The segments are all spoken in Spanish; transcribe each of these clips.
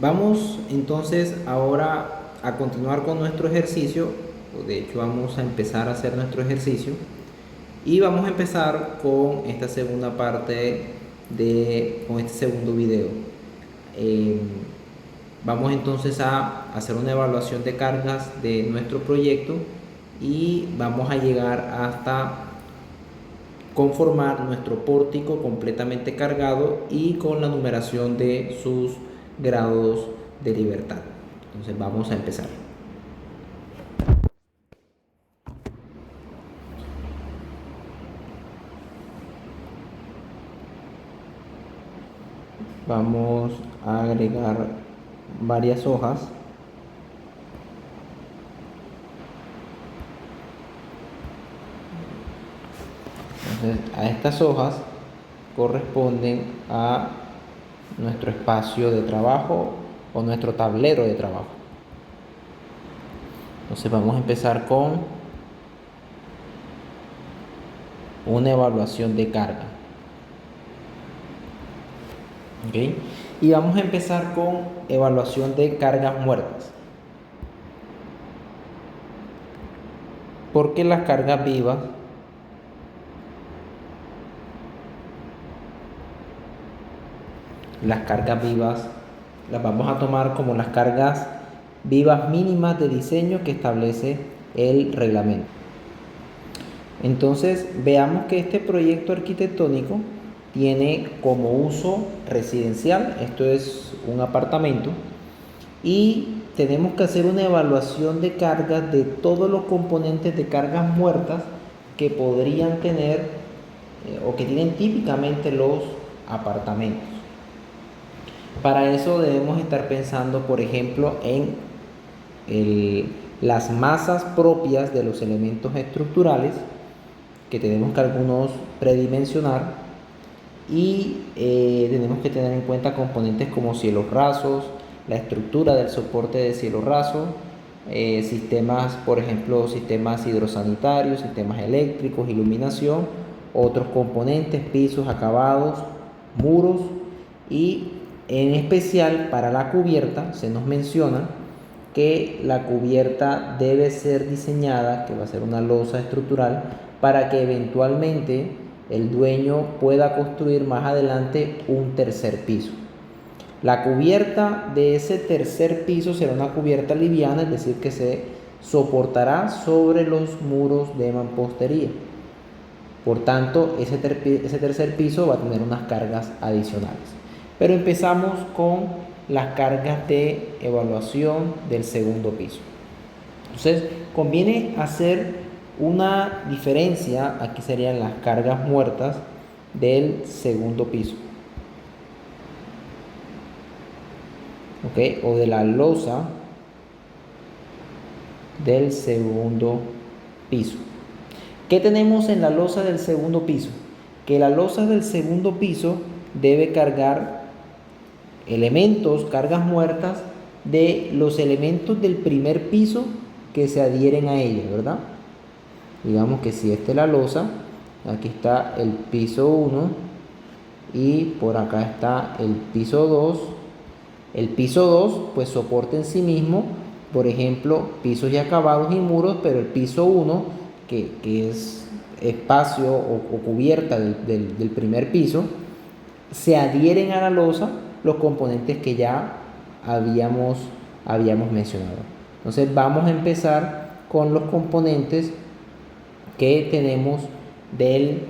Vamos entonces ahora a continuar con nuestro ejercicio. De hecho, vamos a empezar a hacer nuestro ejercicio. Y vamos a empezar con esta segunda parte con este segundo video. Eh, Vamos entonces a hacer una evaluación de cargas de nuestro proyecto y vamos a llegar hasta conformar nuestro pórtico completamente cargado y con la numeración de sus grados de libertad. Entonces vamos a empezar. Vamos a agregar varias hojas. Entonces, a estas hojas corresponden a nuestro espacio de trabajo o nuestro tablero de trabajo. Entonces vamos a empezar con una evaluación de carga. ¿Ok? Y vamos a empezar con evaluación de cargas muertas. Porque las cargas vivas las vamos a tomar como las cargas vivas mínimas de diseño que establece el reglamento. Entonces veamos que este proyecto arquitectónico tiene como uso residencial, esto es un apartamento, y tenemos que hacer una evaluación de cargas de todos los componentes de cargas muertas que podrían tener o que tienen típicamente los apartamentos. Para eso debemos estar pensando, por ejemplo, en las masas propias de los elementos estructurales, que tenemos que algunos predimensionar, y tenemos que tener en cuenta componentes como cielos rasos, la estructura del soporte de cielo raso, sistemas, por ejemplo, sistemas hidrosanitarios, sistemas eléctricos, iluminación, otros componentes, pisos, acabados, muros, y en especial para la cubierta se nos menciona que la cubierta debe ser diseñada, que va a ser una losa estructural, para que eventualmente el dueño pueda construir más adelante un tercer piso. La cubierta de ese tercer piso será una cubierta liviana, es decir, que se soportará sobre los muros de mampostería. Por tanto, ese tercer piso va a tener unas cargas adicionales. Pero empezamos con las cargas de evaluación del segundo piso. Entonces, conviene hacer una diferencia, aquí serían las cargas muertas del segundo piso. ¿Ok? O de la losa del segundo piso. ¿Qué tenemos en la losa del segundo piso? Que la losa del segundo piso debe cargar elementos, cargas muertas de los elementos del primer piso que se adhieren a ella, ¿verdad? Digamos que si esta es la losa, aquí está el piso 1 y por acá está el piso 2. El piso 2 pues soporta en sí mismo, por ejemplo, pisos y acabados y muros, pero el piso 1, que es espacio o cubierta del primer piso, se adhieren a la losa los componentes que ya habíamos mencionado. Entonces vamos a empezar con los componentes que tenemos de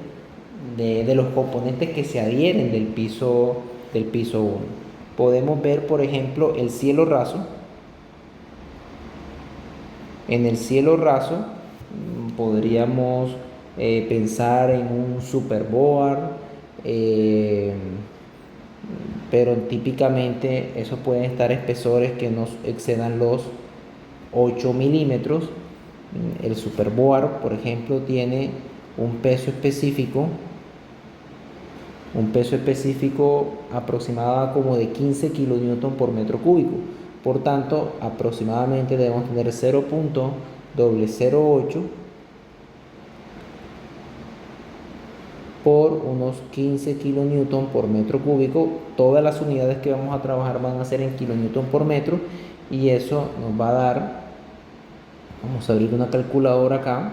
los componentes que se adhieren del piso 1. Podemos ver, por ejemplo, el cielo raso. En el cielo raso podríamos pensar en un superboard, pero típicamente esos pueden estar espesores que no excedan los 8 milímetros. El superboard, por ejemplo, tiene un peso específico aproximado como de 15 kilonewton por metro cúbico. Por tanto, aproximadamente debemos tener 0.008 por unos 15 kilonewton por metro cúbico. Todas las unidades que vamos a trabajar van a ser en kilonewton por metro y eso nos va a dar, vamos a abrir una calculadora acá,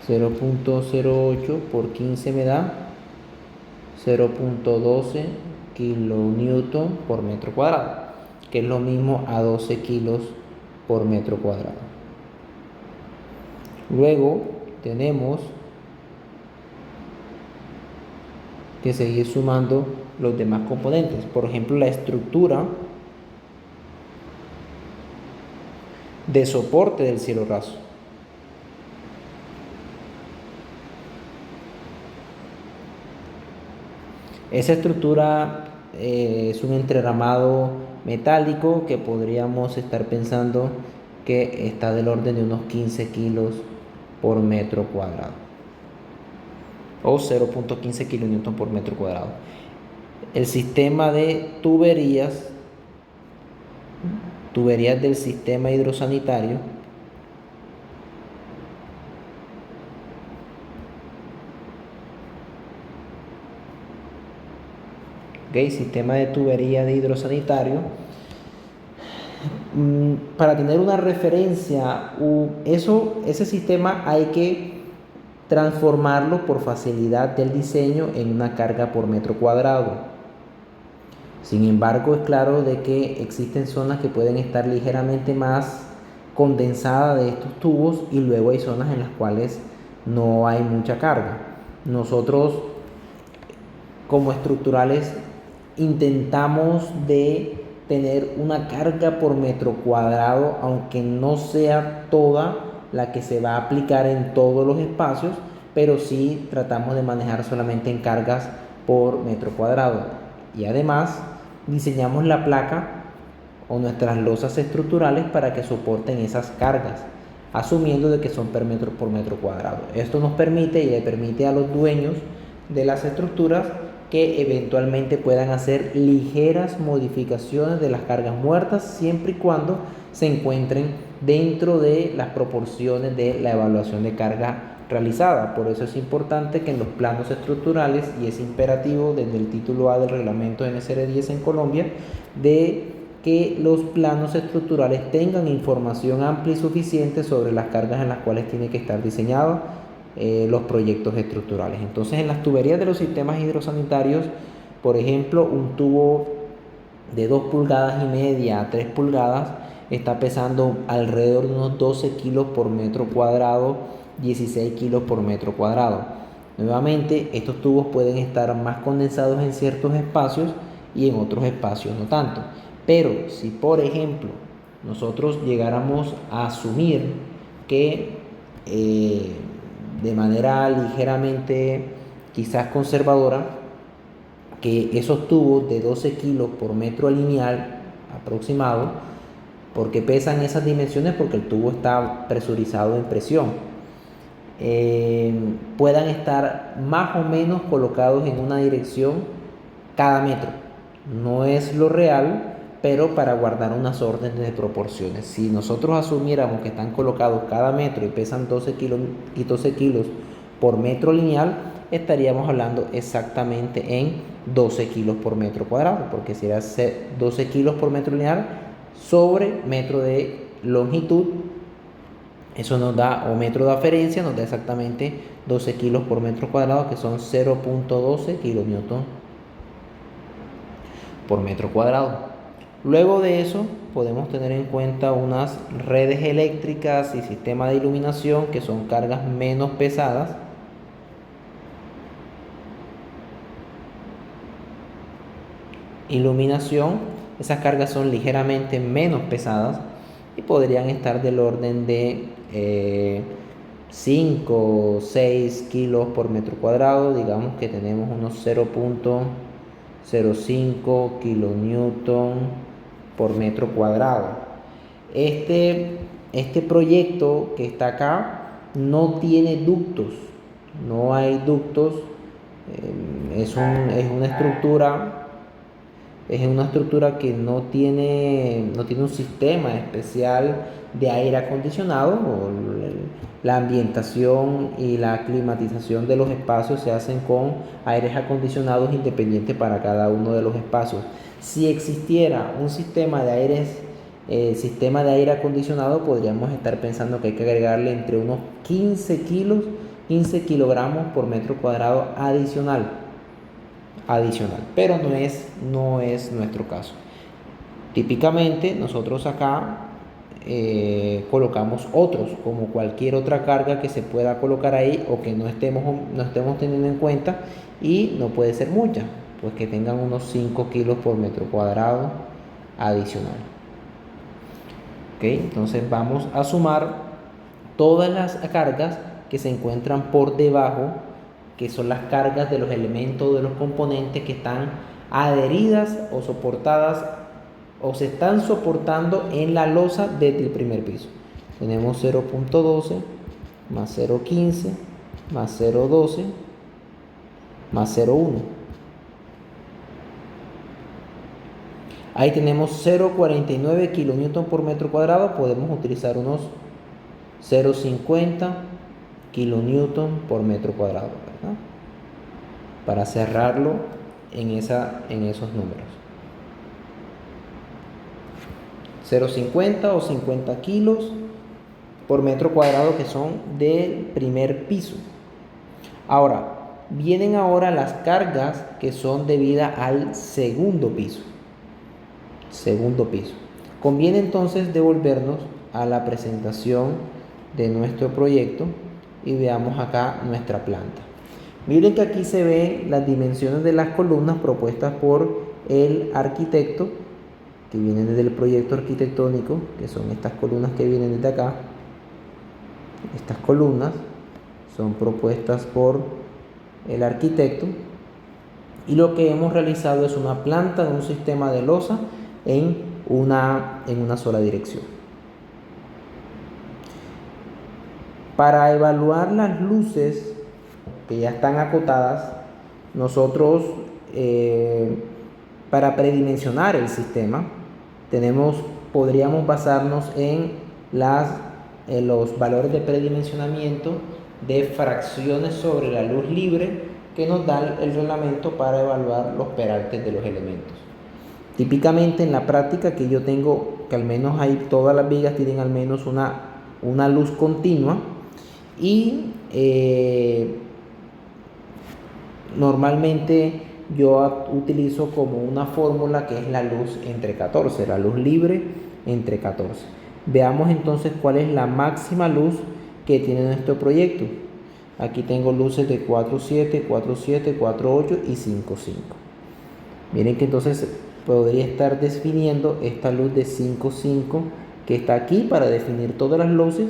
0.08 por 15 me da 0.12 kilonewton por metro cuadrado, que es lo mismo a 12 kilos por metro cuadrado. Luego tenemos que seguir sumando los demás componentes. Por ejemplo, la estructura de soporte del cielo raso. Esa estructura es un entrerramado metálico que podríamos estar pensando que está del orden de unos 15 kilos por metro cuadrado o 0.15 kilonewton por metro cuadrado. El sistema de tuberías del sistema hidrosanitario sistema de tubería de hidrosanitario. Para tener una referencia, ese sistema hay que transformarlo por facilidad del diseño en una carga por metro cuadrado. Sin embargo, es claro de que existen zonas que pueden estar ligeramente más condensadas de estos tubos y luego hay zonas en las cuales no hay mucha carga. Nosotros como estructurales intentamos de tener una carga por metro cuadrado, aunque no sea toda la que se va a aplicar en todos los espacios, pero sí tratamos de manejar solamente en cargas por metro cuadrado. Y además diseñamos la placa o nuestras losas estructurales para que soporten esas cargas, asumiendo de que son por metro cuadrado. Esto nos permite y le permite a los dueños de las estructuras que eventualmente puedan hacer ligeras modificaciones de las cargas muertas siempre y cuando se encuentren dentro de las proporciones de la evaluación de carga realizada. Por eso es importante que en los planos estructurales, y es imperativo desde el título A del reglamento NSR 10 en Colombia, de que los planos estructurales tengan información amplia y suficiente sobre las cargas en las cuales tiene que estar diseñado los proyectos estructurales. Entonces, en las tuberías de los sistemas hidrosanitarios, por ejemplo, un tubo de 2 pulgadas y media a 3 pulgadas está pesando alrededor de unos 12 kilos por metro cuadrado, 16 kilos por metro cuadrado. Nuevamente, estos tubos pueden estar más condensados en ciertos espacios y en otros espacios no tanto. Pero si, por ejemplo, nosotros llegáramos a asumir que de manera ligeramente quizás conservadora, que esos tubos de 12 kilos por metro lineal aproximado, porque pesan esas dimensiones, porque el tubo está presurizado en presión, puedan estar más o menos colocados en una dirección cada metro. No es lo real, pero para guardar unas órdenes de proporciones. Si nosotros asumiéramos que están colocados cada metro y pesan 12 kilos por metro lineal, estaríamos hablando exactamente en 12 kilos por metro cuadrado, porque sería 12 kilos por metro lineal sobre metro de longitud. Eso nos da, o metro de aferencia, nos da exactamente 12 kilos por metro cuadrado, que son 0.12 kilonewton por metro cuadrado. Luego de eso podemos tener en cuenta unas redes eléctricas y sistemas de iluminación que son cargas menos pesadas. Iluminación, esas cargas son ligeramente menos pesadas y podrían estar del orden de 5 o 6 kilos por metro cuadrado. Digamos que tenemos unos 0.05 kilonewton por metro cuadrado. Este proyecto que está acá no tiene ductos, no hay ductos, es una estructura Es una estructura que no tiene un sistema especial de aire acondicionado. La ambientación y la climatización de los espacios se hacen con aires acondicionados independientes para cada uno de los espacios. Si existiera un sistema de aire acondicionado, podríamos estar pensando que hay que agregarle entre unos 15 kilos, 15 kilogramos por metro cuadrado adicional, pero no es nuestro caso. Típicamente nosotros acá colocamos otros, como cualquier otra carga que se pueda colocar ahí o que no estemos teniendo en cuenta, y no puede ser mucha, pues que tengan unos 5 kilos por metro cuadrado adicional. ¿Ok? Entonces vamos a sumar todas las cargas que se encuentran por debajo, que son las cargas de los elementos, de los componentes que están adheridas o soportadas o se están soportando en la losa desde el primer piso. Tenemos 0.12 más 0.15 más 0.12 más 0.1. Ahí tenemos 0.49 kilonewton por metro cuadrado. Podemos utilizar unos 0.50 kilonewton por metro cuadrado, ¿verdad? Para cerrarlo en esos números. 0.50 o 50 kilos por metro cuadrado, que son del primer piso. Ahora, vienen las cargas que son debidas al segundo piso. Conviene entonces devolvernos a la presentación de nuestro proyecto y veamos acá nuestra planta. Miren que aquí se ven las dimensiones de las columnas propuestas por el arquitecto, que vienen desde el proyecto arquitectónico, que son estas columnas que vienen desde acá. Estas columnas son propuestas por el arquitecto, y lo que hemos realizado es una planta de un sistema de losa en una sola dirección. Para evaluar las luces que ya están acotadas, nosotros para predimensionar el sistema podríamos basarnos en los valores de predimensionamiento de fracciones sobre la luz libre que nos da el reglamento para evaluar los peraltes de los elementos. Típicamente en la práctica que yo tengo, que al menos ahí todas las vigas tienen al menos una luz continua, y normalmente yo utilizo como una fórmula que es la luz entre 14, la luz libre entre 14. Veamos entonces cuál es la máxima luz que tiene nuestro proyecto. Aquí tengo luces de 4.7, 4.7, 4.8 y 5.5. Miren que entonces podría estar definiendo esta luz de 5.5 que está aquí para definir todas las luces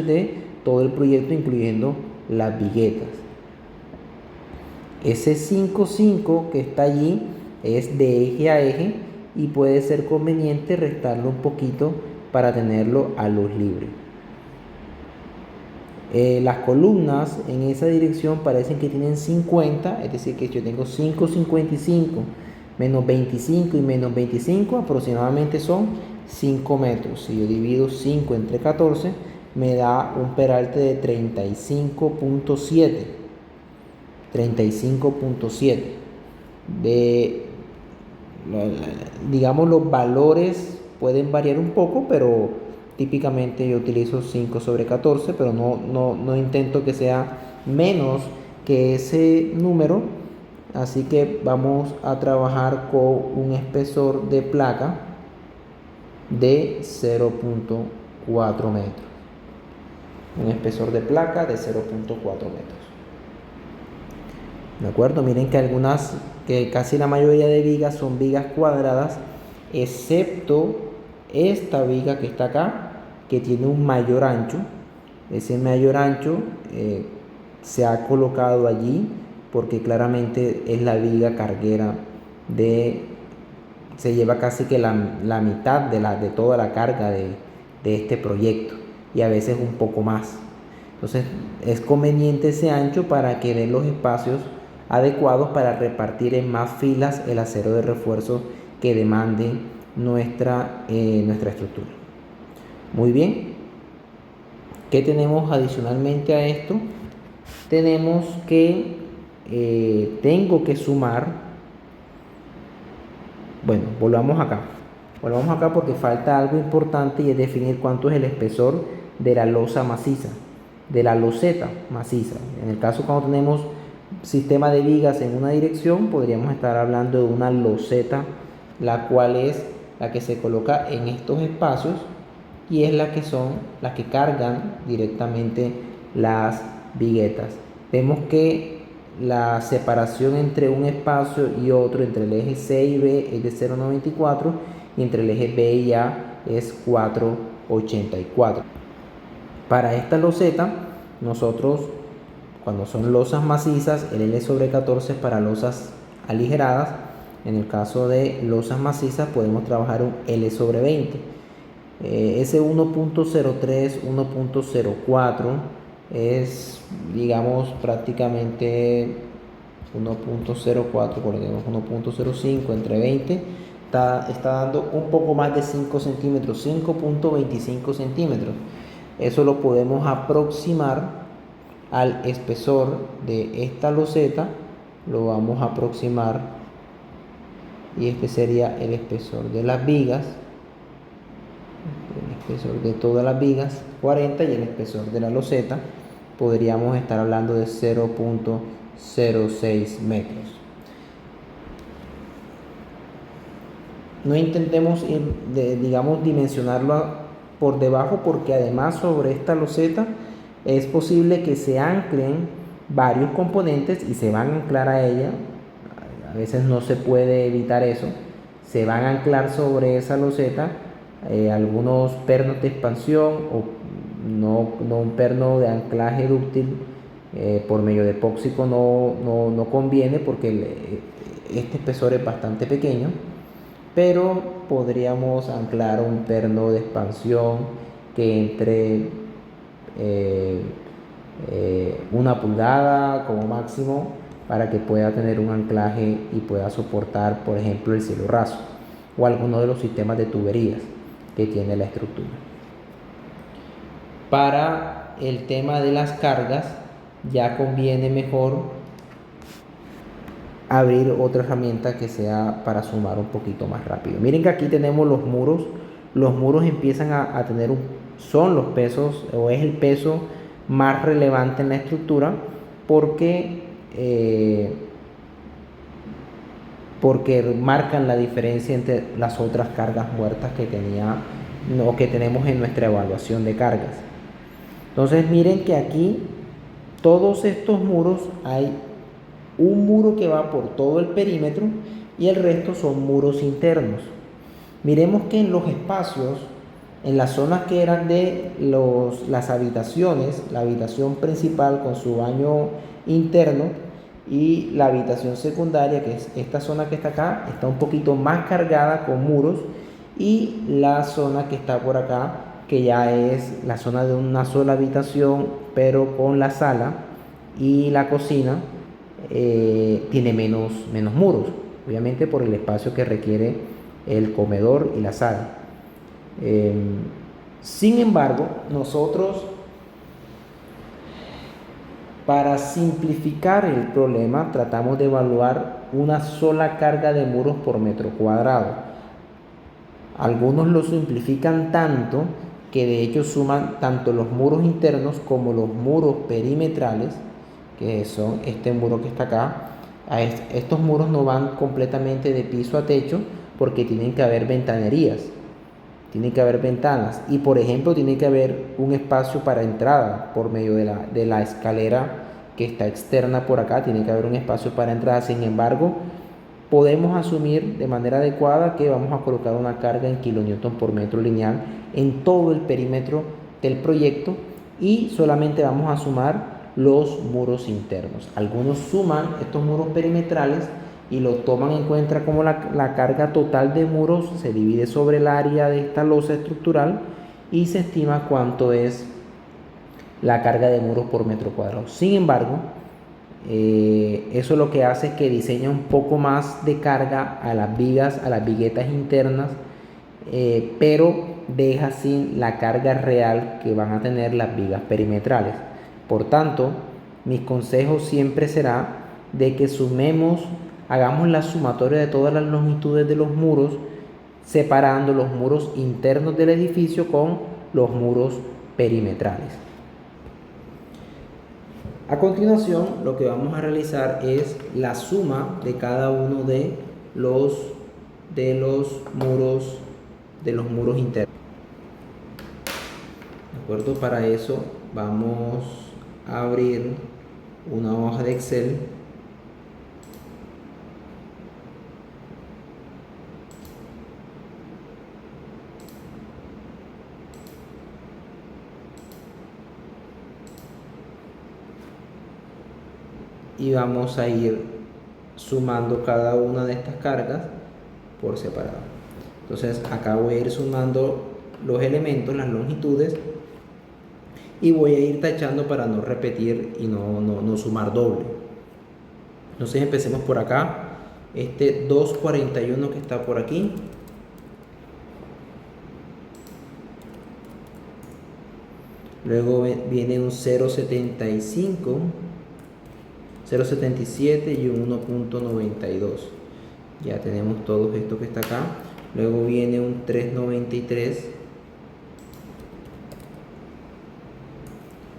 de todo el proyecto, incluyendo las viguetas. Ese 5.5 que está allí es de eje a eje y puede ser conveniente restarlo un poquito para tenerlo a luz libre. Las columnas en esa dirección parecen que tienen 50, es decir que yo tengo 5.55 menos 25 y menos 25 aproximadamente son 5 metros. Si yo divido 5 entre 14 me da un peralte de 35.7. Digamos, los valores pueden variar un poco, pero típicamente yo utilizo 5 sobre 14, pero no intento que sea menos que ese número. Así que vamos a trabajar con un espesor de placa de 0.4 metros. Un espesor de placa de 0.4 metros. ¿De acuerdo? Miren que casi la mayoría de vigas son vigas cuadradas, excepto esta viga que está acá, que tiene un mayor ancho. Ese mayor ancho se ha colocado allí porque claramente es la viga carguera se lleva casi que la mitad de toda la carga de este proyecto, y a veces un poco más. Entonces es conveniente ese ancho para que den los espacios adecuados para repartir en más filas el acero de refuerzo que demande nuestra estructura. Muy bien. ¿Qué tenemos adicionalmente a esto? Tenemos que tengo que sumar. Bueno, volvamos acá porque falta algo importante, y es definir cuánto es el espesor de la losa maciza, de la loseta maciza. En el caso cuando tenemos sistema de vigas en una dirección, podríamos estar hablando de una loseta, la cual es la que se coloca en estos espacios y es la que cargan directamente las viguetas. Vemos que la separación entre un espacio y otro, entre el eje C y B, es de 0,94 y entre el eje B y A es 4,84. Para esta loseta, nosotros, cuando son losas macizas, el L/14 es para losas aligeradas. En el caso de losas macizas podemos trabajar un L/20. Ese 1.03, 1.04 es, digamos, prácticamente 1.04, ponemos 1.05 entre 20, está dando un poco más de 5 centímetros, 5.25 centímetros. Eso lo podemos aproximar al espesor de esta loseta, lo vamos a aproximar, y este sería el espesor de las vigas. El espesor de todas las vigas 40, y el espesor de la loseta podríamos estar hablando de 0.06 metros. No intentemos digamos, dimensionarlo por debajo, porque además sobre esta loseta es posible que se anclen varios componentes y se van a anclar a ella. A veces no se puede evitar eso. Se van a anclar sobre esa loseta algunos pernos de expansión o no un perno de anclaje dúctil por medio de epóxico no conviene, porque este espesor es bastante pequeño, pero podríamos anclar un perno de expansión que entre 1 pulgada como máximo, para que pueda tener un anclaje y pueda soportar, por ejemplo, el cielo raso o alguno de los sistemas de tuberías que tiene la estructura. Para el tema de las cargas ya conviene mejor abrir otra herramienta que sea para sumar un poquito más rápido. Miren que aquí tenemos los muros. Los muros empiezan a tener son los pesos, o es el peso más relevante en la estructura, porque marcan la diferencia entre las otras cargas muertas que tenemos en nuestra evaluación de cargas. Entonces miren que aquí todos estos muros, hay un muro que va por todo el perímetro y el resto son muros internos. Miremos que en los espacios, en las zonas que eran de las habitaciones, la habitación principal con su baño interno y la habitación secundaria, que es esta zona que está acá, está un poquito más cargada con muros, y la zona que está por acá, que ya es la zona de una sola habitación pero con la sala y la cocina, tiene menos muros, obviamente por el espacio que requiere el comedor y la sala. Sin embargo, nosotros, para simplificar el problema, tratamos de evaluar una sola carga de muros por metro cuadrado. Algunos lo simplifican tanto que de hecho suman tanto los muros internos como los muros perimetrales, que son este muro que está acá. Estos muros no van completamente de piso a techo, porque tienen que haber ventanerías, tiene que haber ventanas, y por ejemplo tiene que haber un espacio para entrada por medio de la escalera que está externa por acá, tiene que haber un espacio para entrada. Sin embargo, podemos asumir de manera adecuada que vamos a colocar una carga en kilonewton por metro lineal en todo el perímetro del proyecto, y solamente vamos a sumar los muros internos. Algunos suman estos muros perimetrales y lo toman en cuenta como la carga total de muros, se divide sobre el área de esta losa estructural y se estima cuánto es la carga de muros por metro cuadrado. Sin embargo, Eso lo que hace es que diseña un poco más de carga a las vigas, a las viguetas internas, pero deja sin la carga real que van a tener las vigas perimetrales. Por tanto, mis consejos siempre será de que sumemos, hagamos la sumatoria de todas las longitudes de los muros, separando los muros internos del edificio con los muros perimetrales. A continuación, lo que vamos a realizar es la suma de cada uno de los muros internos. ¿De acuerdo? Para eso vamos a abrir una hoja de Excel. Y vamos a ir sumando cada una de estas cargas por separado. Entonces acá voy a ir sumando los elementos, las longitudes, y voy a ir tachando para no repetir y no sumar doble. Entonces empecemos por acá. Este 241 que está por aquí, luego viene un 0.75, 0.77 y un 1.92. Ya tenemos todo esto que está acá. Luego viene un 3.93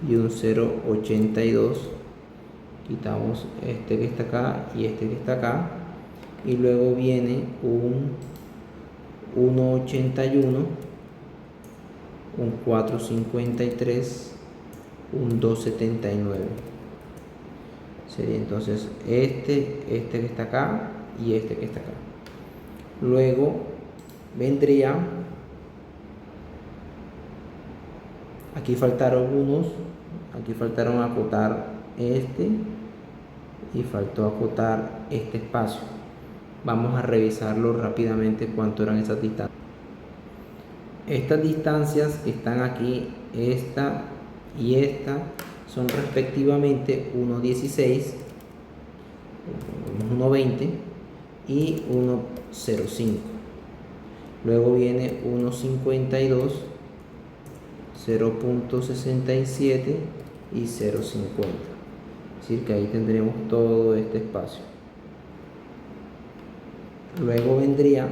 y un 0.82. Quitamos este que está acá y este que está acá. Y luego viene un 1.81, un 4.53, un 2.79. Sería entonces este que está acá y este que está acá. Luego vendría, aquí faltaron unos, aquí faltaron acotar este y faltó acotar este espacio. Vamos a revisarlo rápidamente cuánto eran esas distancias. Estas distancias que están aquí, esta y esta, son respectivamente 1.16, 1.20 y 1.05. Luego viene 1.52, 0.67 y 0.50. Es decir, que ahí tendremos todo este espacio. Luego vendría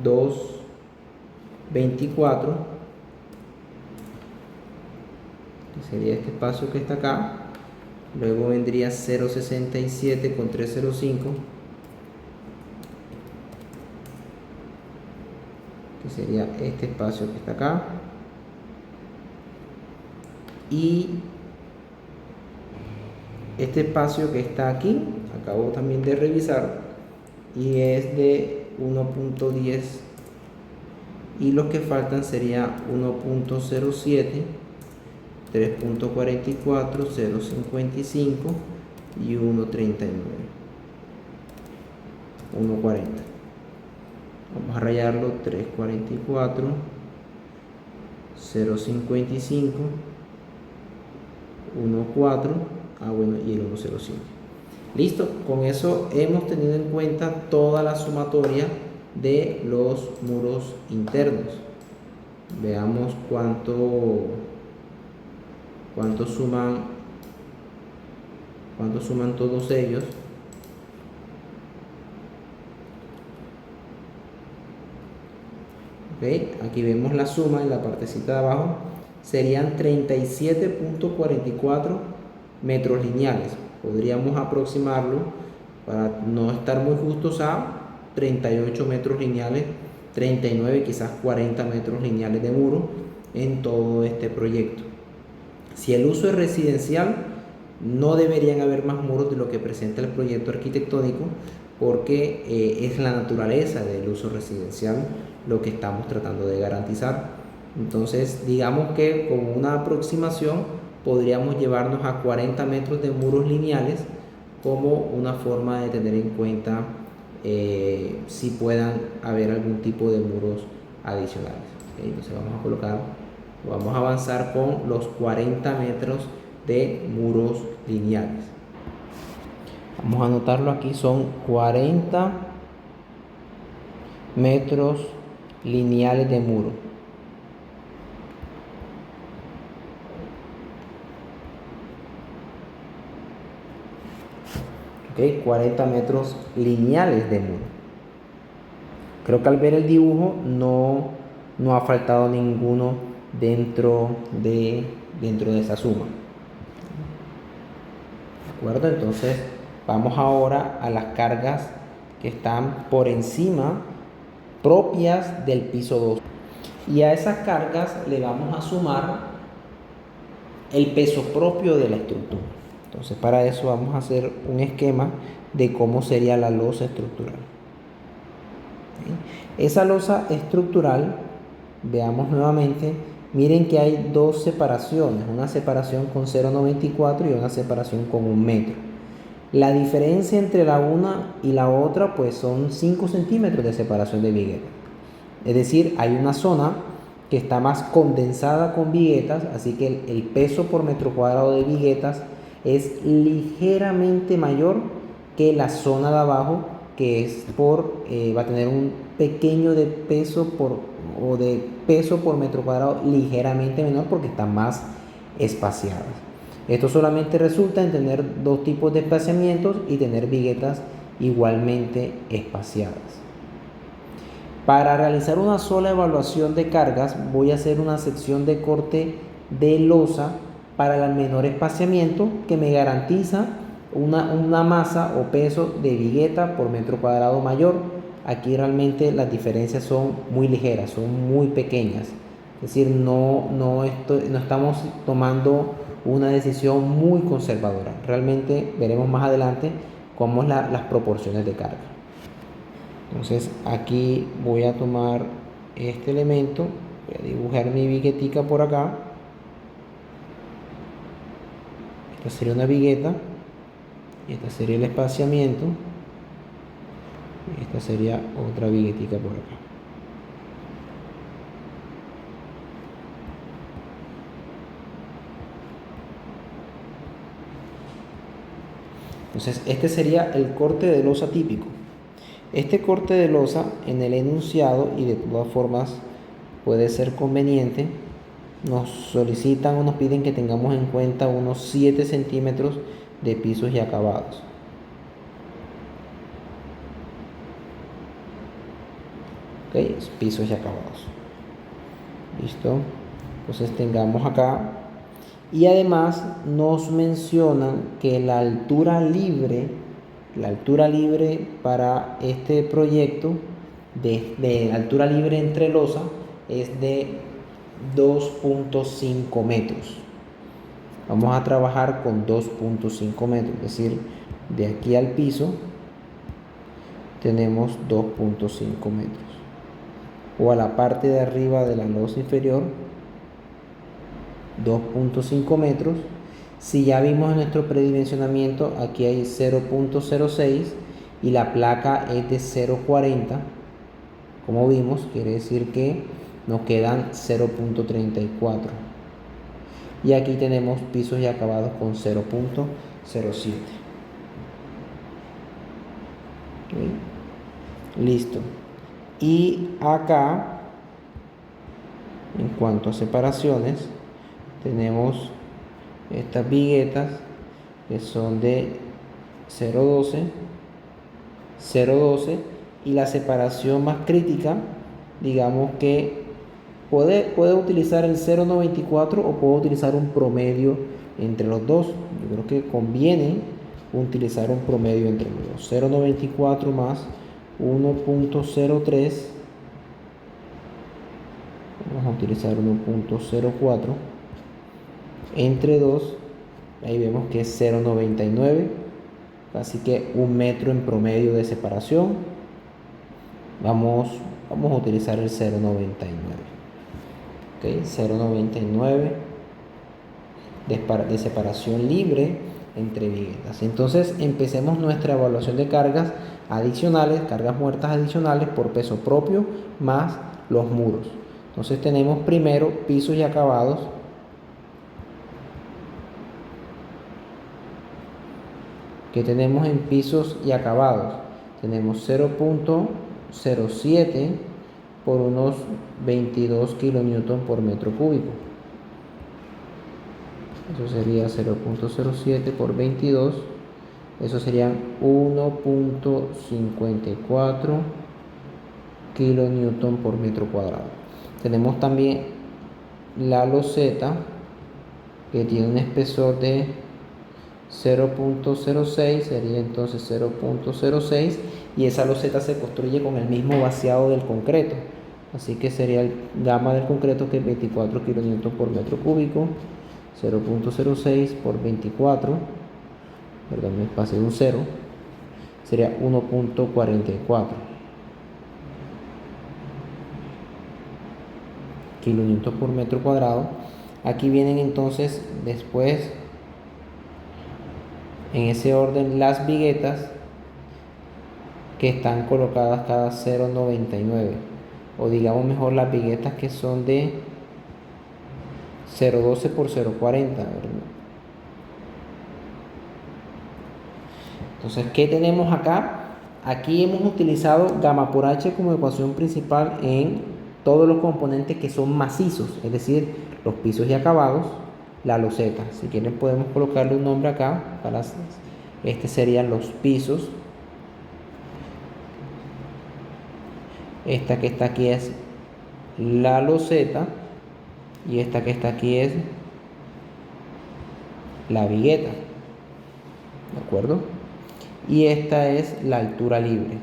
2.24, que sería este espacio que está acá. Luego vendría 0.67 con 3.05, que sería este espacio que está acá. Y este espacio que está aquí, acabo también de revisar, y es de 1.10, y los que faltan sería 1.07, 3.44, 0.55 y 1.39, 1.40. Vamos a rayarlo: 3.44, 0.55, 1.4, y el 1.05. Listo, con eso hemos tenido en cuenta toda la sumatoria de los muros internos. Veamos cuánto suman todos ellos. Okay, aquí vemos la suma en la partecita de abajo. Serían 37.44 metros lineales. Podríamos aproximarlo, para no estar muy justos, a 38 metros lineales, 39, quizás 40 metros lineales de muro en todo este proyecto. Si el uso es residencial, no deberían haber más muros de lo que presenta el proyecto arquitectónico, porque es la naturaleza del uso residencial lo que estamos tratando de garantizar. Entonces, digamos que con una aproximación podríamos llevarnos a 40 metros de muros lineales como una forma de tener en cuenta si puedan haber algún tipo de muros adicionales. ¿Okay? Entonces vamos a avanzar con los 40 metros de muros lineales. Vamos a anotarlo aquí, son 40 metros lineales de muro. ¿Ok? 40 metros lineales de muro. Creo que al ver el dibujo no ha faltado ninguno dentro de esa suma. ¿De acuerdo? Entonces vamos ahora a las cargas que están por encima, propias del piso 2. Y a esas cargas le vamos a sumar el peso propio de la estructura. Entonces para eso vamos a hacer un esquema de cómo sería la losa estructural. Esa losa estructural, veamos nuevamente, miren que hay dos separaciones, una separación con 0,94 y una separación con 1 metro. La diferencia entre la una y la otra pues son 5 centímetros de separación de viguetas. Es decir, hay una zona que está más condensada con viguetas, así que el peso por metro cuadrado de viguetas es ligeramente mayor que la zona de abajo, que es va a tener un pequeño de peso por metro cuadrado ligeramente menor porque están más espaciadas. Esto solamente resulta en tener dos tipos de espaciamientos y tener viguetas igualmente espaciadas. Para realizar una sola evaluación de cargas voy a hacer una sección de corte de losa para el menor espaciamiento que me garantiza una masa o peso de vigueta por metro cuadrado mayor. Aquí realmente las diferencias son muy ligeras, son muy pequeñas. Es decir, no estamos tomando una decisión muy conservadora. Realmente veremos más adelante cómo es las proporciones de carga. Entonces aquí voy a tomar este elemento, voy a dibujar mi viguetica por acá. Esta sería una vigueta, esta sería el espaciamiento, y esta sería otra viguetica por acá. Entonces este sería el corte de losa típico. Este corte de losa en el enunciado, y de todas formas puede ser conveniente, nos solicitan o nos piden que tengamos en cuenta unos 7 centímetros de pisos y acabados. Ok, pisos y acabados. Listo. Entonces tengamos acá. Y además nos mencionan que la altura libre para este proyecto de altura libre entre losa es de 2.5 metros. Vamos a trabajar con 2.5 metros, es decir, de aquí al piso tenemos 2.5 metros. O a la parte de arriba de la losa inferior, 2.5 metros. Si ya vimos en nuestro predimensionamiento, aquí hay 0.06 y la placa es de 0.40. Como vimos, quiere decir que nos quedan 0.34. Y aquí tenemos pisos y acabados con 0.07. Listo. Y acá, en cuanto a separaciones, tenemos estas viguetas que son de 0.12, 0.12, y la separación más crítica, digamos que puede utilizar el 0.94 o puedo utilizar un promedio entre los dos. Yo creo que conviene utilizar un promedio entre los dos. 0.94 más 1.03, vamos a utilizar 1.04 entre 2, ahí vemos que es 0.99, así que 1 metro en promedio de separación. Vamos a utilizar el 0.99. Okay, 0.99 de separación libre entre viguetas. Entonces empecemos nuestra evaluación de cargas adicionales, cargas muertas adicionales por peso propio más los muros. Entonces tenemos primero pisos y acabados. ¿Qué tenemos en pisos y acabados? Tenemos 0.07 por unos 22 kilonewton por metro cúbico. Eso sería 0.07 por 22. Eso serían 1.54 kilonewton por metro cuadrado. Tenemos también la loseta, que tiene un espesor de 0.06, sería entonces 0.06, y esa loseta se construye con el mismo vaciado del concreto, así que sería el gamma del concreto, que es 24 kilonewton por metro cúbico. 0.06 por 24, perdón, me pasé un 0, sería 1.44 kilonewton por metro cuadrado. Aquí vienen entonces después, en ese orden, las viguetas que están colocadas cada 0.99, o digamos mejor las viguetas que son de 0.12 por 0.40, ¿verdad? Entonces, ¿qué tenemos acá? Aquí hemos utilizado gamma por h como ecuación principal en todos los componentes que son macizos, es decir, los pisos y acabados, la loseta. Si quieren podemos colocarle un nombre acá, este serían los pisos. Esta que está aquí es la loseta, y esta que está aquí es la vigueta, ¿de acuerdo? Y esta es la altura libre,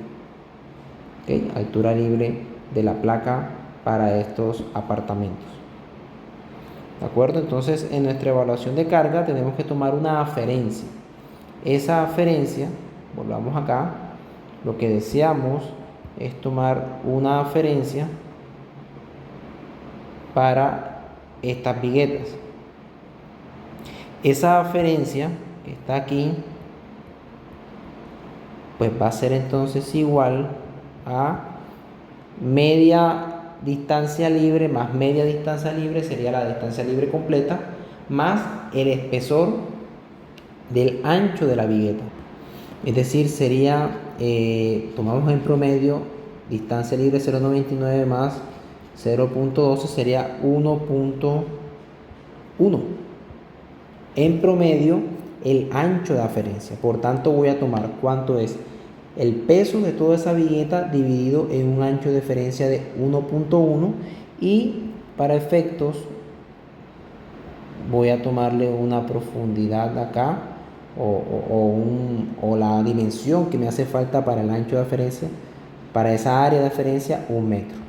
¿ok? Altura libre de la placa para estos apartamentos, ¿de acuerdo? Entonces, en nuestra evaluación de carga tenemos que tomar una aferencia. Esa aferencia, volvamos acá, lo que deseamos es tomar una aferencia para estas viguetas. Esa aferencia que está aquí, pues va a ser entonces igual a media distancia libre más media distancia libre, sería la distancia libre completa, más el espesor del ancho de la vigueta. Es decir, sería, tomamos en promedio, distancia libre 0.99 más 0.12 sería 1.1. En promedio, el ancho de aferencia. Por tanto, voy a tomar cuánto es el peso de toda esa vigueta dividido en un ancho de aferencia de 1.1, y para efectos voy a tomarle una profundidad acá o la dimensión que me hace falta para el ancho de aferencia, para esa área de aferencia, 1 metro.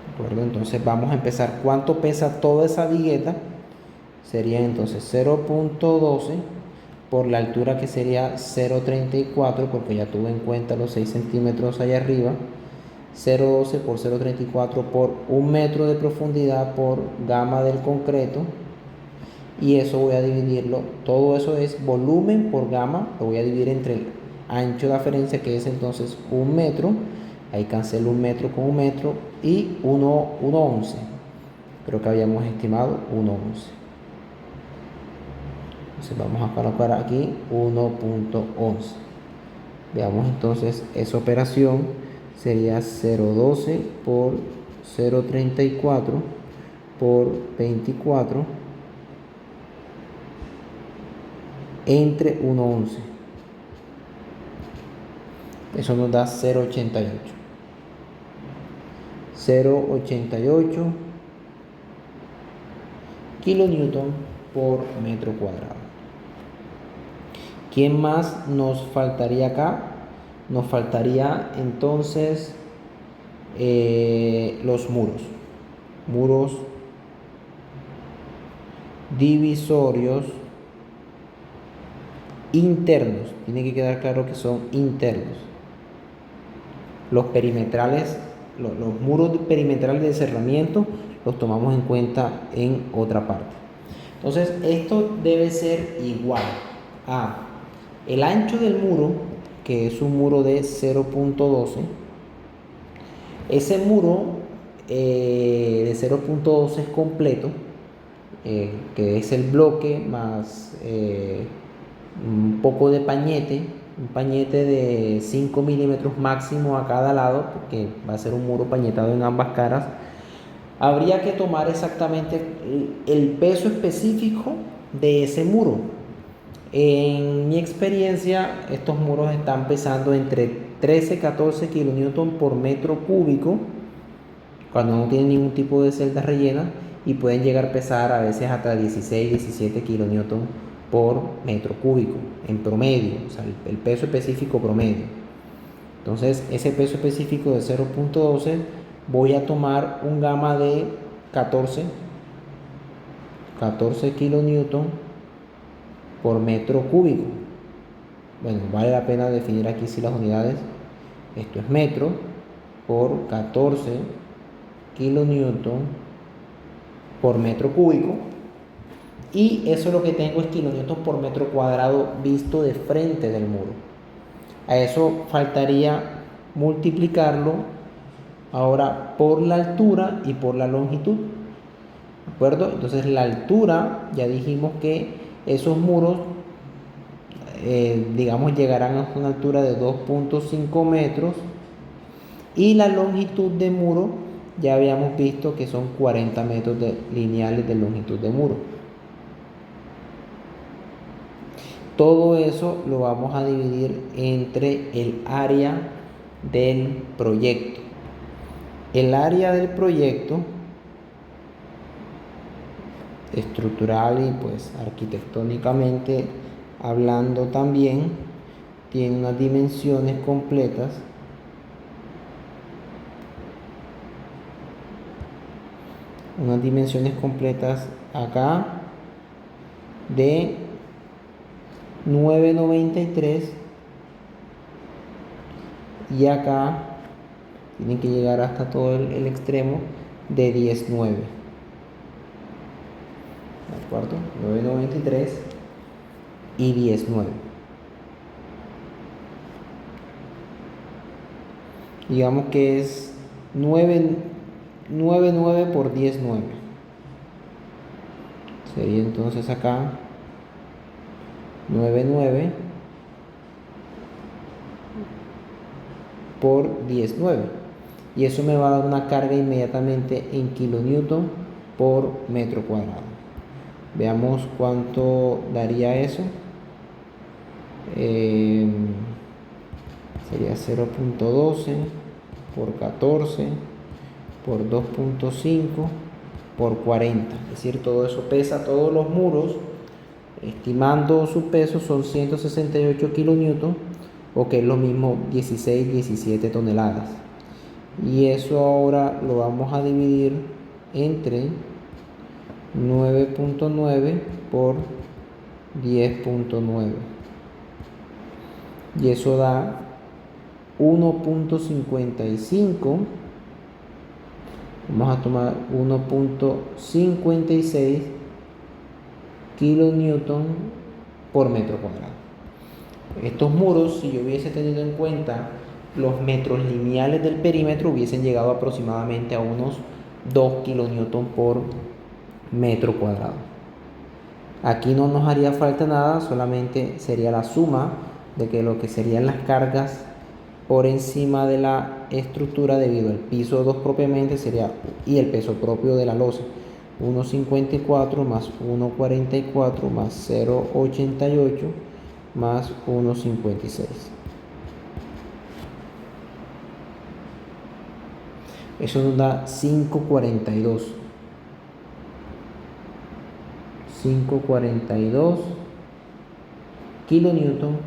¿De acuerdo? Entonces vamos a empezar. ¿Cuánto pesa toda esa vigueta? Sería entonces 0.12 por la altura, que sería 0.34, porque ya tuve en cuenta los 6 centímetros allá arriba. 0.12 por 0.34 por 1 metro de profundidad por gamma del concreto, y eso voy a dividirlo, todo eso es volumen por gamma, lo voy a dividir entre el ancho de aferencia, que es entonces 1 metro, ahí cancelo 1 metro con 1 metro, y 1.11, creo que habíamos estimado 1.11. Entonces vamos a colocar aquí 1.11. Veamos entonces esa operación, sería 0.12 por 0.34 por 24 entre 1.11. Eso nos da 0.88. 0.88 kilonewton por metro cuadrado. ¿Quién más nos faltaría acá? Nos faltaría entonces los muros divisorios internos. Tiene que quedar claro que son internos. Los perimetrales, los muros perimetrales de cerramiento los tomamos en cuenta en otra parte. Entonces, esto debe ser igual a el ancho del muro, que es un muro de 0.12. Ese muro de 0.12 es completo, que es el bloque más un poco de pañete, un pañete de 5 milímetros máximo a cada lado, porque va a ser un muro pañetado en ambas caras. Habría que tomar exactamente el peso específico de ese muro. En mi experiencia, estos muros están pesando entre 13 y 14 kilonewton por metro cúbico cuando no tienen ningún tipo de celda rellena, y pueden llegar a pesar a veces hasta 16, 17 kilonewton por metro cúbico en promedio, o sea, el peso específico promedio. Entonces, ese peso específico de 0.12 voy a tomar un gamma de 14 kilonewton por metro cúbico. Bueno, vale la pena definir aquí si las unidades. Esto es metro por 14 kilonewton por metro cúbico, y eso lo que tengo es kilonewton por metro cuadrado visto de frente del muro. A eso faltaría multiplicarlo ahora por la altura y por la longitud, ¿de acuerdo? Entonces la altura, ya dijimos que esos muros digamos llegarán a una altura de 2.5 metros, y la longitud de muro ya habíamos visto que son 40 metros lineales de longitud de muro. Todo eso lo vamos a dividir entre el área del proyecto. El área del proyecto estructural y pues arquitectónicamente hablando también tiene unas dimensiones completas acá de 9.93, y acá tienen que llegar hasta todo el extremo de 10.9, ¿de acuerdo? 9.93 y 10.9. Digamos que es 9.9 por 10.9. Sería entonces acá 9.9 por 10.9. Y eso me va a dar una carga inmediatamente en kilonewton por metro cuadrado. Veamos cuánto daría eso. Sería 0.12 por 14 por 2.5 por 40. Es decir, todo eso pesa, todos los muros, estimando su peso, son 168 kilonewton, o que es lo mismo 17 toneladas. Y eso ahora lo vamos a dividir entre 9.9 por 10.9, y eso da 1.55. Vamos a tomar 1.56 kilonewton por metro cuadrado. Estos muros, si yo hubiese tenido en cuenta los metros lineales del perímetro, hubiesen llegado aproximadamente a unos 2 kilonewton por metro cuadrado. Aquí no nos haría falta nada, solamente sería la suma de que lo que serían las cargas por encima de la estructura debido al piso 2 propiamente sería, y el peso propio de la losa, 1.54 más 1.44 más 0.88 más 1.56. Eso nos da 5.42 kilonewton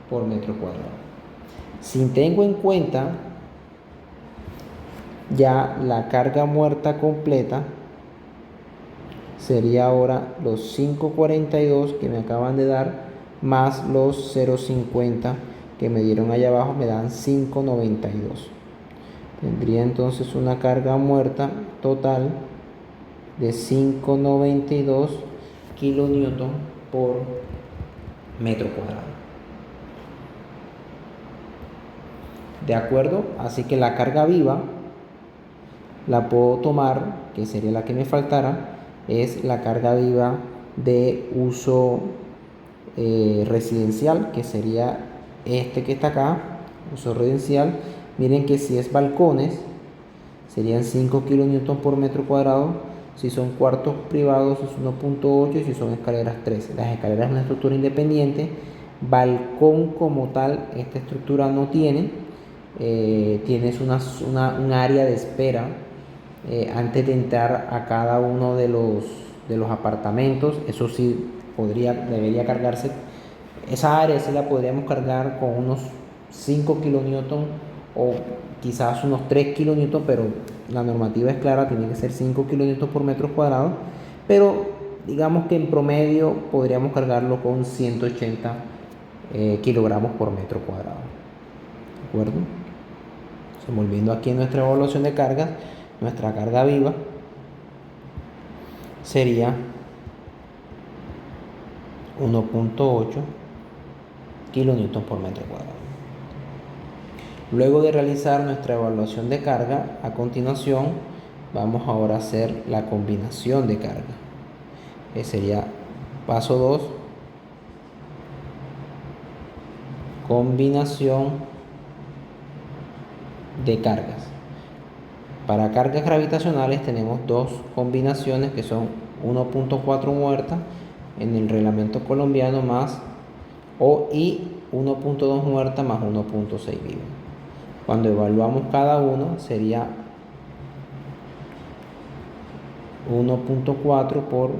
por metro cuadrado. Si tengo en cuenta ya la carga muerta completa, sería ahora los 5.42 que me acaban de dar más los 0.50 que me dieron allá abajo, me dan 5.92. Tendría entonces una carga muerta total de 5.92 kilonewton por metro cuadrado. ¿De acuerdo? Así que la carga viva la puedo tomar, que sería la que me faltara, es la carga viva de uso residencial, que sería este que está acá, uso residencial. Miren que si es balcones, serían 5 kN por metro cuadrado. Si son cuartos privados es 1.8 y si son escaleras 13. Las escaleras es una estructura independiente. Balcón como tal, esta estructura no tiene. Tienes un área de espera antes de entrar a cada uno de los apartamentos. Eso sí, debería cargarse. Esa área sí la podríamos cargar con unos 5 kN o quizás unos 3 kN, pero la normativa es clara, tiene que ser 5 kN por metro cuadrado. Pero digamos que en promedio podríamos cargarlo con 180 kilogramos por metro cuadrado. ¿De acuerdo? Volviendo aquí en nuestra evaluación de cargas, nuestra carga viva sería 1.8 kN por metro cuadrado. Luego de realizar nuestra evaluación de carga, a continuación vamos ahora a hacer la combinación de carga. Sería paso 2, combinación de cargas. Para cargas gravitacionales tenemos dos combinaciones que son 1.4 muerta en el reglamento colombiano y 1.2 muerta más 1.6 viva. Cuando evaluamos cada uno sería 1.4 por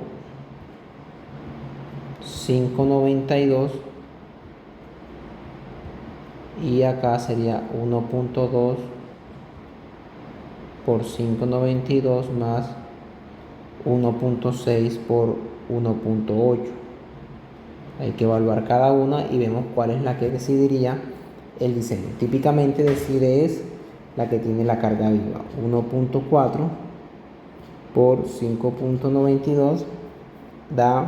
5.92 y acá sería 1.2 por 5.92 más 1.6 por 1.8. Hay que evaluar cada una y vemos cuál es la que decidiría el diseño. Típicamente decide es la que tiene la carga viva. 1.4 por 5.92 da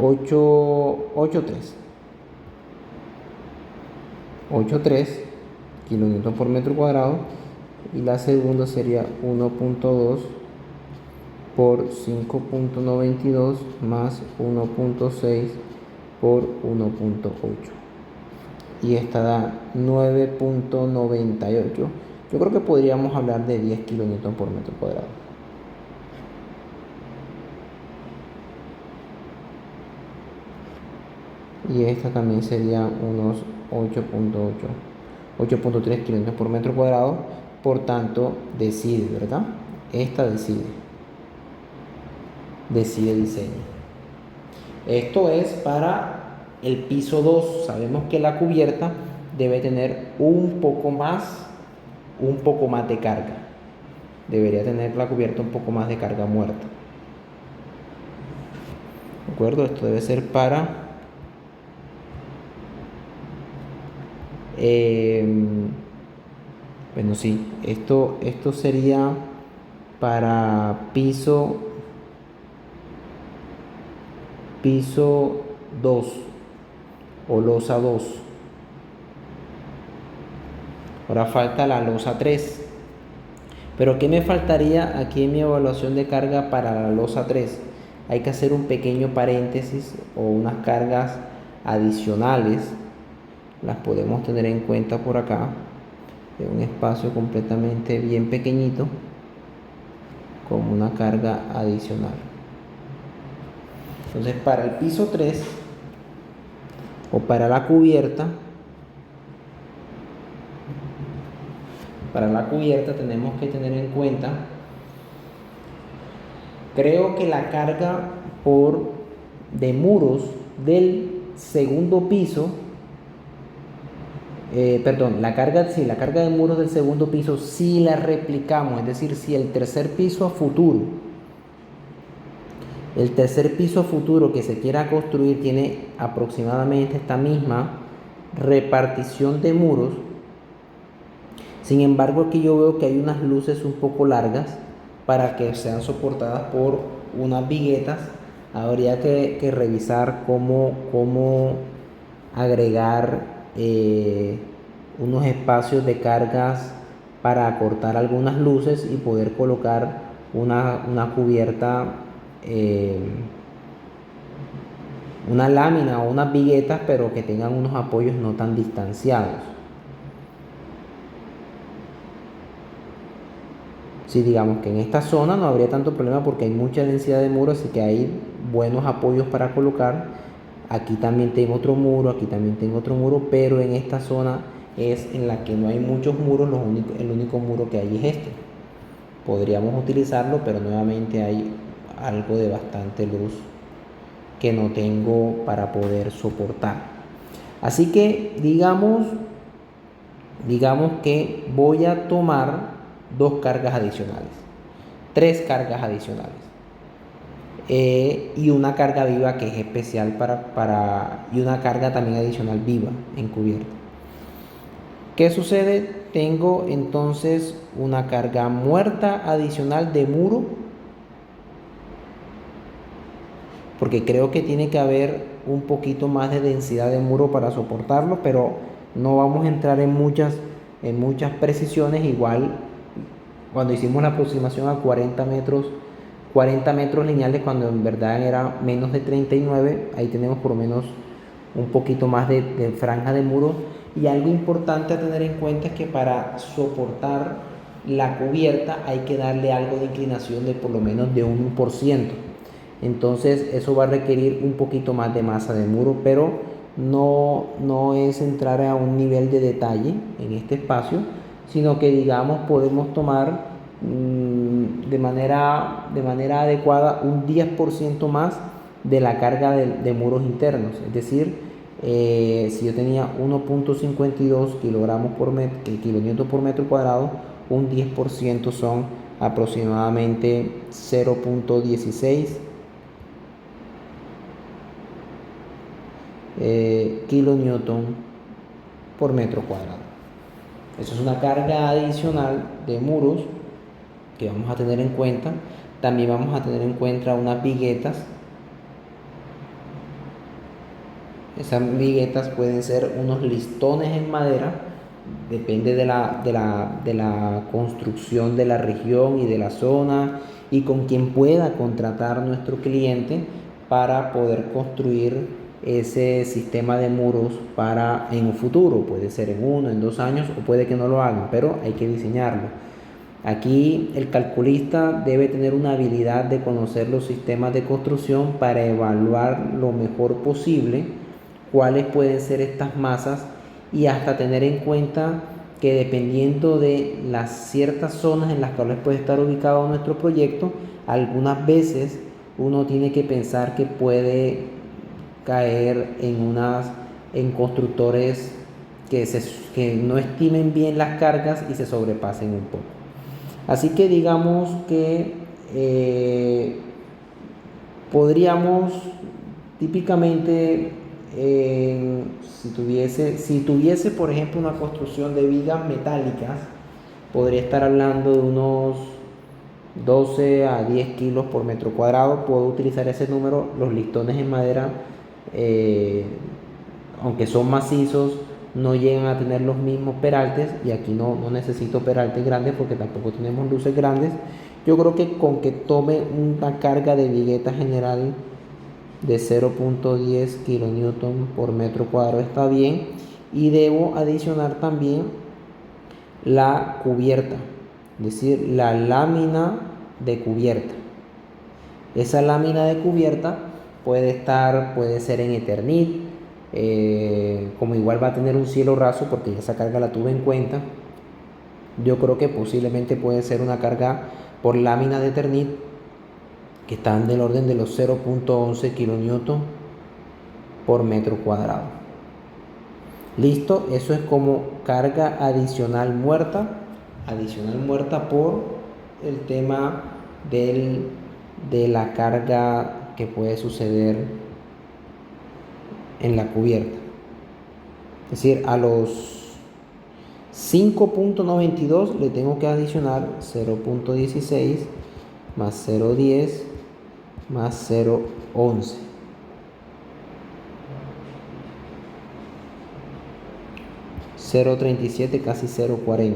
8.3 kN por metro cuadrado, y la segunda sería 1.2 por 5.92 más 1.6 por 1.8, y esta da 9.98. Yo creo que podríamos hablar de 10 kN por metro cuadrado. Y esta también sería unos 8.3 kN por metro cuadrado. Por tanto, decide, ¿verdad? Esta decide diseño. Esto es para el piso 2. Sabemos que la cubierta debe tener un poco más de carga. Debería tener la cubierta un poco más de carga muerta. ¿De acuerdo? Esto debe ser para bueno, sí, esto sería para piso 2 o losa 2. Ahora falta la losa 3. Pero ¿qué me faltaría aquí en mi evaluación de carga para la losa 3? Hay que hacer un pequeño paréntesis o unas cargas adicionales. Las podemos tener en cuenta por acá, de un espacio completamente bien pequeñito, como una carga adicional. Entonces, para el piso 3 o para la cubierta, tenemos que tener en cuenta, creo que la carga de muros del segundo piso, la carga de muros del segundo piso si la replicamos, es decir, si el tercer piso a futuro que se quiera construir tiene aproximadamente esta misma repartición de muros. Sin embargo, aquí yo veo que hay unas luces un poco largas para que sean soportadas por unas viguetas. Habría que revisar cómo agregar unos espacios de cargas para acortar algunas luces y poder colocar una cubierta, una lámina o unas viguetas, pero que tengan unos apoyos no tan distanciados. Si digamos que en esta zona no habría tanto problema porque hay mucha densidad de muros, así que hay buenos apoyos para colocar. Aquí también tengo otro muro, aquí también tengo otro muro, pero en esta zona es en la que no hay muchos muros, el único muro que hay es este. Podríamos utilizarlo, pero nuevamente hay algo de bastante luz que no tengo para poder soportar. Así que digamos que voy a tomar dos cargas adicionales, tres cargas adicionales, y una carga viva que es especial y una carga también adicional viva encubierta. ¿Qué sucede? Tengo entonces una carga muerta adicional de muro, porque creo que tiene que haber un poquito más de densidad de muro para soportarlo, pero no vamos a entrar en muchas precisiones. Igual cuando hicimos la aproximación a 40 metros lineales, cuando en verdad era menos de 39, ahí tenemos por lo menos un poquito más de franja de muro. Y algo importante a tener en cuenta es que para soportar la cubierta hay que darle algo de inclinación de por lo menos de 1%. Entonces eso va a requerir un poquito más de masa de muro, pero no es entrar a un nivel de detalle en este espacio, sino que digamos podemos tomar de manera adecuada un 10% más de la carga de muros internos. Es decir, si yo tenía 1.52 kilonewton por metro cuadrado, un 10% son aproximadamente 0.16 kilonewton por metro cuadrado. Eso es una carga adicional de muros que vamos a tener en cuenta. También vamos a tener en cuenta unas viguetas. Esas viguetas pueden ser unos listones en madera, depende de la construcción de la región y de la zona, y con quien pueda contratar nuestro cliente para poder construir ese sistema de muros para en un futuro. Puede ser en 1, en 2 años, o puede que no lo hagan, pero hay que diseñarlo. Aquí el calculista debe tener una habilidad de conocer los sistemas de construcción para evaluar lo mejor posible cuáles pueden ser estas masas, y hasta tener en cuenta que dependiendo de las ciertas zonas en las cuales puede estar ubicado nuestro proyecto, algunas veces uno tiene que pensar que puede caer en constructores que no estimen bien las cargas y se sobrepasen un poco. Así que digamos que podríamos típicamente, si tuviese por ejemplo una construcción de vigas metálicas, podría estar hablando de unos 12 a 10 kilos por metro cuadrado. Puedo utilizar ese número. Los listones en madera, aunque son macizos, no llegan a tener los mismos peraltes, y aquí no necesito peraltes grandes porque tampoco tenemos luces grandes. Yo creo que con que tome una carga de vigueta general de 0.10 kilonewton por metro cuadrado está bien, y debo adicionar también la cubierta, es decir, la lámina de cubierta. Esa lámina de cubierta puede ser en Eternit, como igual va a tener un cielo raso porque esa carga la tuve en cuenta. Yo creo que posiblemente puede ser una carga por lámina de Eternit que están del orden de los 0.11 kilonewton por metro cuadrado. Listo, eso es como carga adicional muerta por el tema de la carga que puede suceder en la cubierta. Es decir, a los 5.92 le tengo que adicionar 0.16 más 0.10 más 0.11. 0.37, casi 0.40.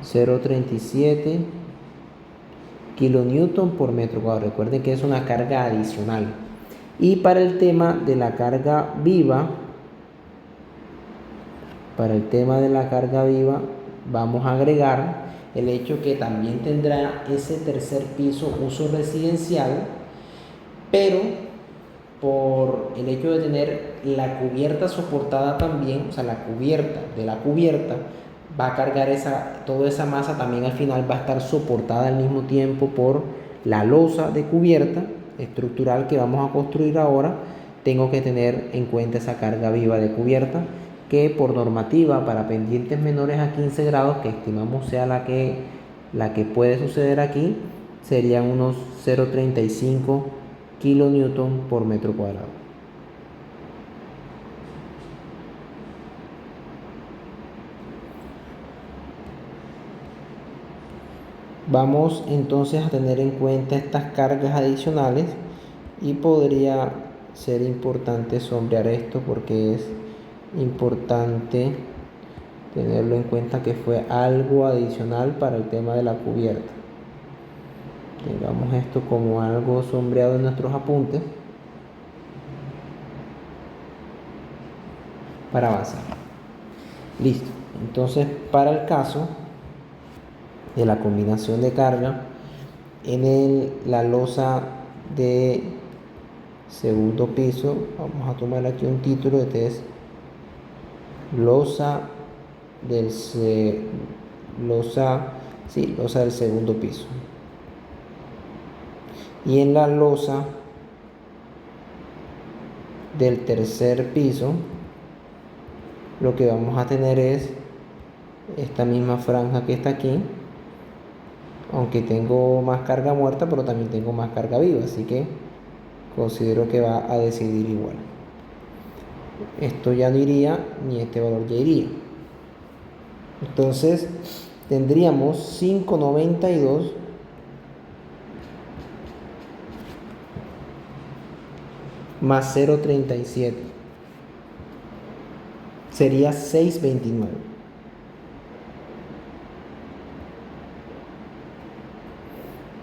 0.37 kilonewton por metro cuadrado. Recuerden que es una carga adicional. Y para el tema de la carga viva, vamos a agregar el hecho que también tendrá ese tercer piso uso residencial, pero por el hecho de tener la cubierta soportada también, o sea, la cubierta de la cubierta va a cargar toda esa masa, también al final va a estar soportada al mismo tiempo por la losa de cubierta estructural que vamos a construir ahora. Tengo que tener en cuenta esa carga viva de cubierta, que por normativa para pendientes menores a 15 grados, que estimamos sea la que puede suceder aquí, serían unos 0,35 kilonewton por metro cuadrado. Vamos entonces a tener en cuenta estas cargas adicionales, y podría ser importante sombrear esto porque es importante tenerlo en cuenta que fue algo adicional para el tema de la cubierta. Tengamos esto como algo sombreado en nuestros apuntes para avanzar. Listo. Entonces, para el caso de la combinación de carga en la losa de segundo piso, vamos a tomar aquí un título de es losa del segundo piso. Y en la losa del tercer piso, lo que vamos a tener es esta misma franja que está aquí, aunque tengo más carga muerta, pero también tengo más carga viva, así que considero que va a decidir igual. Esto ya no iría, ni este valor ya iría. Entonces tendríamos 5,92 más 0,37 sería 6,29.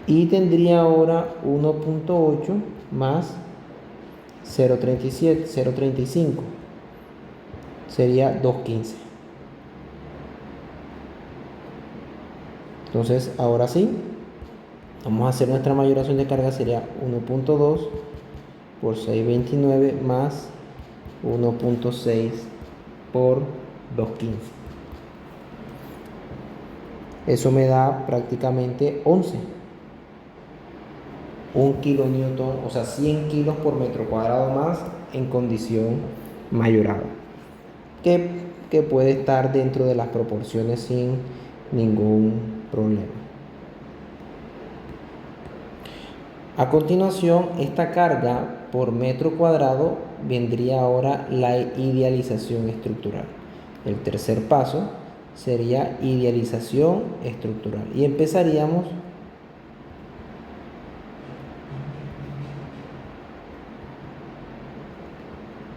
Y tendría ahora 1,8 más 0,37, 0,35 sería 2,15. Entonces ahora sí, vamos a hacer nuestra mayoración de carga, sería 1,2 por 6,29 más 1,6 por 2,15. Eso me da prácticamente 11. 1 kilonewton, o sea 100 kilos por metro cuadrado más en condición mayorada, que puede estar dentro de las proporciones sin ningún problema. A continuación, esta carga por metro cuadrado vendría ahora la idealización estructural. El tercer paso sería idealización estructural y empezaríamos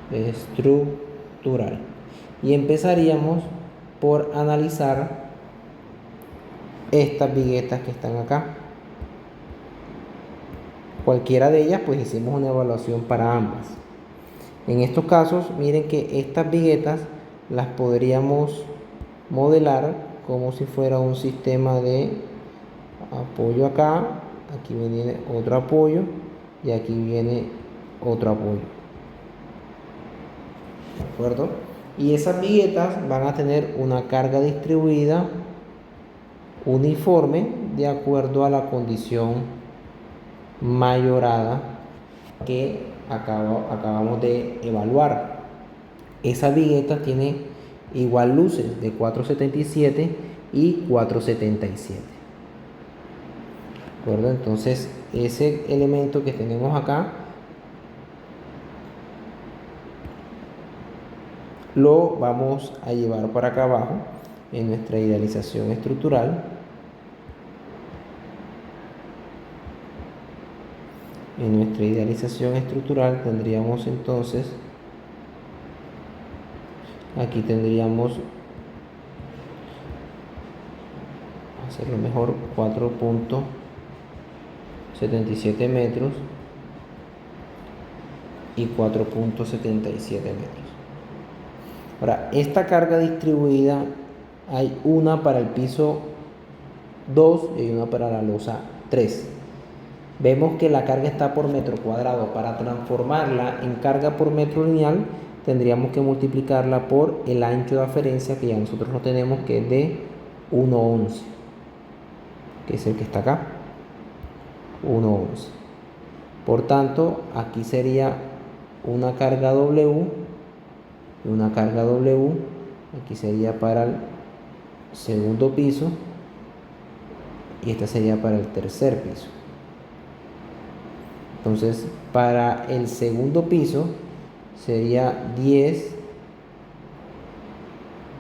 estructural y empezaríamos por analizar estas viguetas que están acá. Cualquiera de ellas, pues hicimos una evaluación para ambas. En estos casos, miren que estas viguetas las podríamos modelar como si fuera un sistema de apoyo acá, aquí viene otro apoyo y aquí viene otro apoyo. ¿De acuerdo? Y esas viguetas van a tener una carga distribuida uniforme de acuerdo a la condición mayorada que acabamos de evaluar. Esa vigueta tiene igual luces de 4,77 y 4,77. ¿De acuerdo? Entonces ese elemento que tenemos acá lo vamos a llevar para acá abajo en nuestra idealización estructural. En nuestra idealización estructural tendríamos entonces, aquí tendríamos, hacerlo mejor, 4 puntos 77 metros y 4.77 metros. Ahora, esta carga distribuida, hay una para el piso 2 y una para la losa 3. Vemos que la carga está por metro cuadrado. Para transformarla en carga por metro lineal, tendríamos que multiplicarla por el ancho de aferencia, que ya nosotros lo tenemos, que es de 1,11, que es el que está acá, 1,11. Por tanto, aquí sería una carga W y una carga W. Aquí sería para el segundo piso y esta sería para el tercer piso. Entonces, para el segundo piso sería 10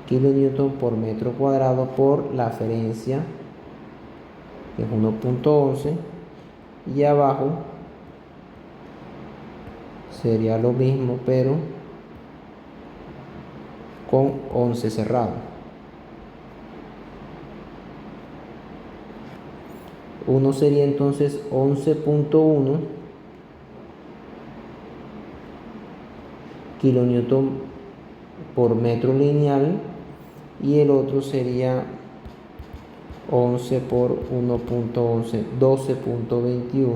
kilonewton por metro cuadrado por la aferencia, que es 1.11, y abajo sería lo mismo, pero con 11 cerrado. Uno sería entonces 11.1 kilonewton por metro lineal y el otro sería 11 por 1.11, 12.21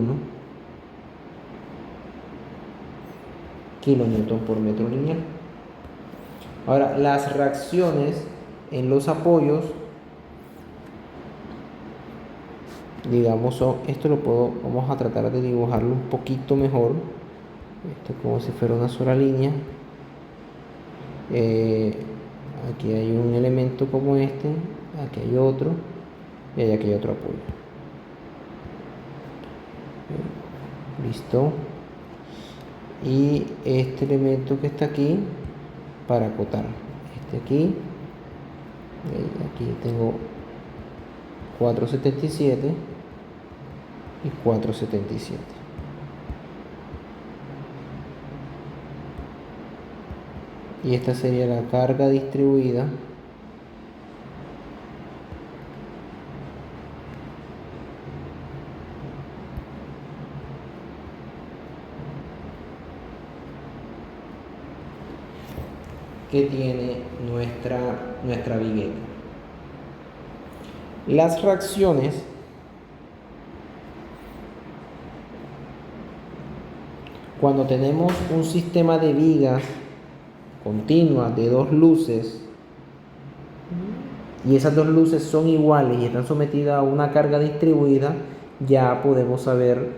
kilonewton por metro lineal. Ahora, las reacciones en los apoyos, digamos, vamos a tratar de dibujarlo un poquito mejor. Esto como si fuera una sola línea. Aquí hay un elemento como este, aquí hay otro y aquí hay otro apoyo. Listo. Y este elemento que está aquí para acotar, este aquí, aquí tengo 477 y 477. Y esta sería la carga distribuida que tiene nuestra vigueta. Las reacciones cuando tenemos un sistema de vigas continuas de dos luces y esas dos luces son iguales y están sometidas a una carga distribuida, ya podemos saber,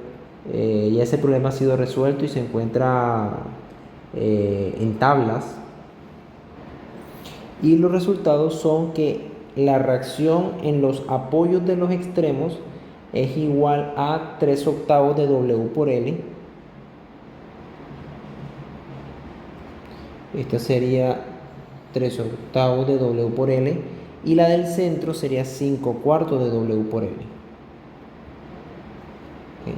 ya ese problema ha sido resuelto y se encuentra en tablas. Y los resultados son que la reacción en los apoyos de los extremos es igual a 3/8 de W por L. Esta sería 3/8 de W por L. Y la del centro sería 5/4 de W por L. ¿Okay?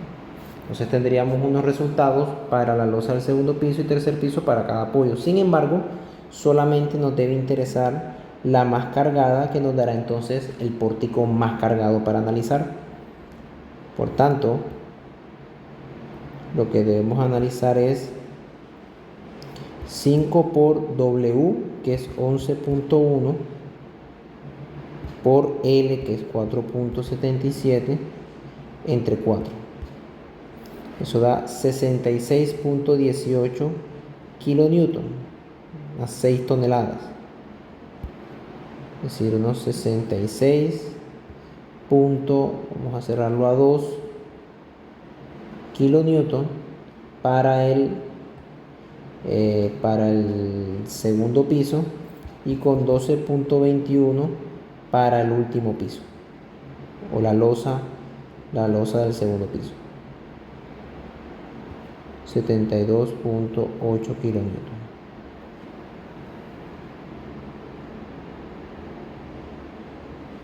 Entonces tendríamos unos resultados para la losa del segundo piso y tercer piso para cada apoyo. Sin embargo, solamente nos debe interesar la más cargada, que nos dará entonces el pórtico más cargado para analizar. Por tanto, lo que debemos analizar es 5 por W, que es 11.1, por L, que es 4.77, entre 4. Eso da 66.18 kilonewton, unas 6 toneladas. Es decir, unos 66 vamos a cerrarlo a 2 kilonewton para el segundo piso y con 12.21 para el último piso o la losa del segundo piso. 72.8 kilonewton.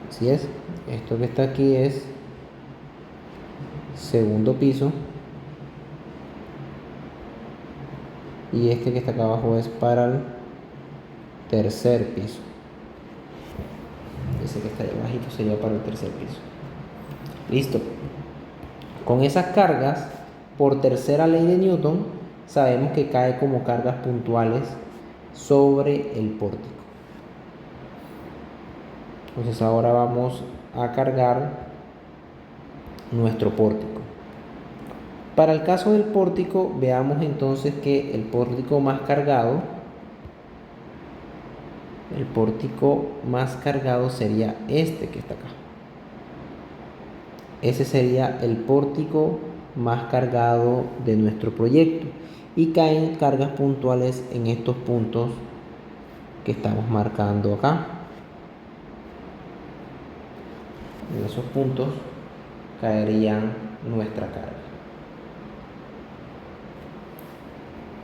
Así es, esto que está aquí es segundo piso y este que está acá abajo es para el tercer piso. Ese que está ahí abajito sería para el tercer piso. Listo. Con esas cargas, por tercera ley de Newton, sabemos que cae como cargas puntuales sobre el pórtico. Entonces ahora vamos a cargar nuestro pórtico. Para el caso del pórtico, veamos entonces que el pórtico más cargado sería este que está acá. Ese sería el pórtico más cargado de nuestro proyecto y caen cargas puntuales en estos puntos que estamos marcando acá. En esos puntos caerían nuestra carga.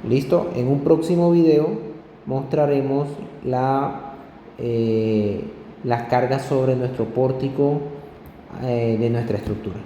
Listo, en un próximo video mostraremos las cargas sobre nuestro pórtico de nuestra estructura.